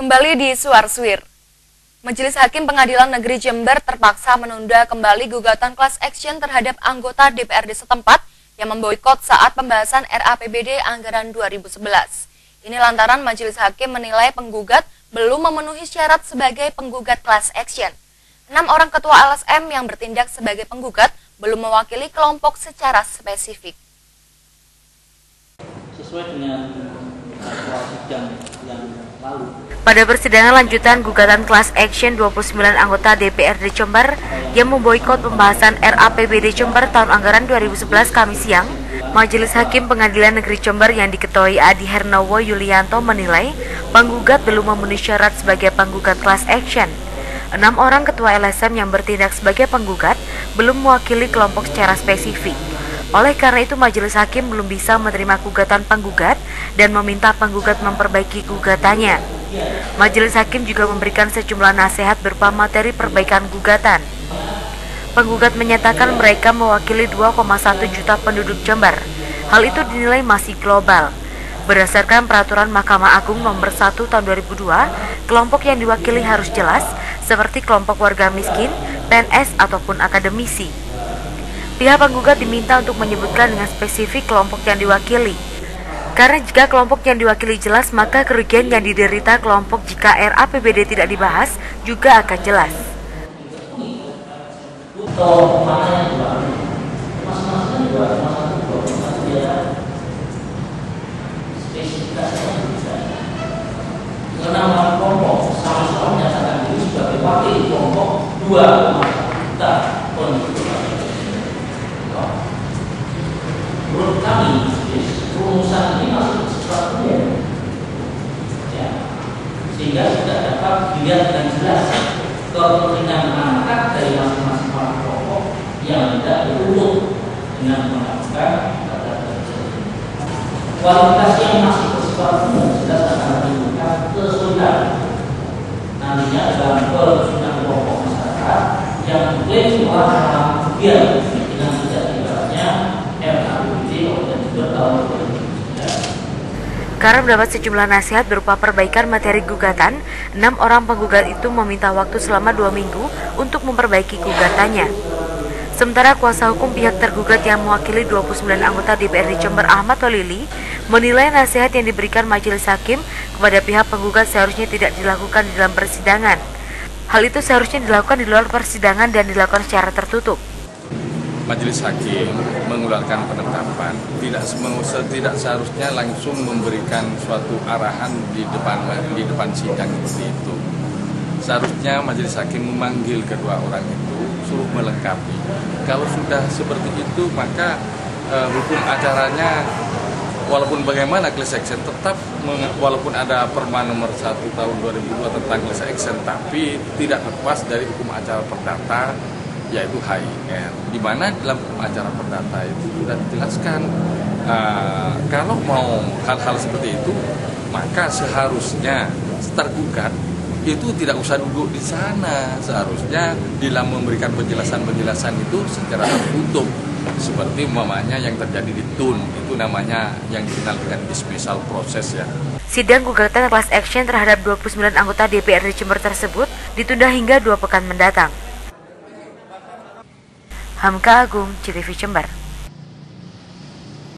Kembali di Suar-Suir. Majelis Hakim Pengadilan Negeri Jember terpaksa menunda kembali gugatan class action terhadap anggota DPRD setempat yang memboikot saat pembahasan RAPBD anggaran 2011. Ini lantaran Majelis Hakim menilai penggugat belum memenuhi syarat sebagai penggugat class action. 6 orang ketua LSM yang bertindak sebagai penggugat belum mewakili kelompok secara spesifik. Sesuai dengan sidang yang lalu. Pada persidangan lanjutan gugatan class action 29 anggota DPRD Jember yang memboikot pembahasan RAPBD Jember tahun anggaran 2011 Kamis siang, Majelis Hakim Pengadilan Negeri Jember yang diketuai Adi Hernowo Yulianto menilai penggugat belum memenuhi syarat sebagai penggugat class action. 6 orang ketua LSM yang bertindak sebagai penggugat belum mewakili kelompok secara spesifik. Oleh karena itu, Majelis Hakim belum bisa menerima gugatan penggugat dan meminta penggugat memperbaiki gugatannya. Majelis Hakim juga memberikan sejumlah nasihat berupa materi perbaikan gugatan. Penggugat menyatakan mereka mewakili 2,1 juta penduduk Jember. Hal itu dinilai masih global. Berdasarkan Peraturan Mahkamah Agung Nomor 1 Tahun 2002, kelompok yang diwakili harus jelas, seperti kelompok warga miskin, PNS, ataupun akademisi. Pihak penggugat diminta untuk menyebutkan dengan spesifik kelompok yang diwakili. Karena jika kelompok yang diwakili jelas, maka kerugian yang diderita kelompok jika RAPBD tidak dibahas juga akan jelas. Karena kelompok sama-sama menyatakan diri sebagai wakil kelompok 2 juta penduduk. Menurut kami, rumusan ini masuk sesuatu ya, sehingga tidak dapat dilihat dengan jelas kepentingan angkat dari masing-masing kelompok yang tidak berurut dengan melakukan kata tersebut. Kualitas yang masih bersifat jelas akan menimbulkan kesulitan nantinya dalam penyusunan kelompok masyarakat yang mungkin dalam kemudian dengan tidak dibahasnya RAPBD dan juga tahun 2009. Karena mendapat sejumlah nasihat berupa perbaikan materi gugatan, 6 orang penggugat itu meminta waktu selama 2 minggu untuk memperbaiki gugatannya. Sementara kuasa hukum pihak tergugat yang mewakili 29 anggota DPRD Jember Ahmad Tolili menilai nasihat yang diberikan Majelis Hakim kepada pihak penggugat seharusnya tidak dilakukan di dalam persidangan. Hal itu seharusnya dilakukan di luar persidangan dan dilakukan secara tertutup. Majelis Hakim mengeluarkan penetapan tidak seharusnya langsung memberikan suatu arahan di depan sidang seperti itu. Seharusnya Majelis Hakim memanggil kedua orang itu, suruh melengkapi. Kalau sudah seperti itu, maka hukum acaranya walaupun bagaimana class action tetap, walaupun ada Perma nomor 1 tahun 2002 tentang class action, tapi tidak lepas dari hukum acara perdata, yaitu HIR, di mana dalam hukum acara perdata itu sudah dijelaskan kalau mau hal-hal seperti itu, maka seharusnya tergugat itu tidak usah duduk di sana. Seharusnya dalam memberikan penjelasan-penjelasan itu secara tertutup, seperti umpamanya yang terjadi di TUN, itu namanya yang dikenal dengan dismissal proses ya. Sidang gugatan class action terhadap 29 anggota DPRD Jember tersebut ditunda hingga 2 pekan mendatang. Hamka Agung, CTV Jember.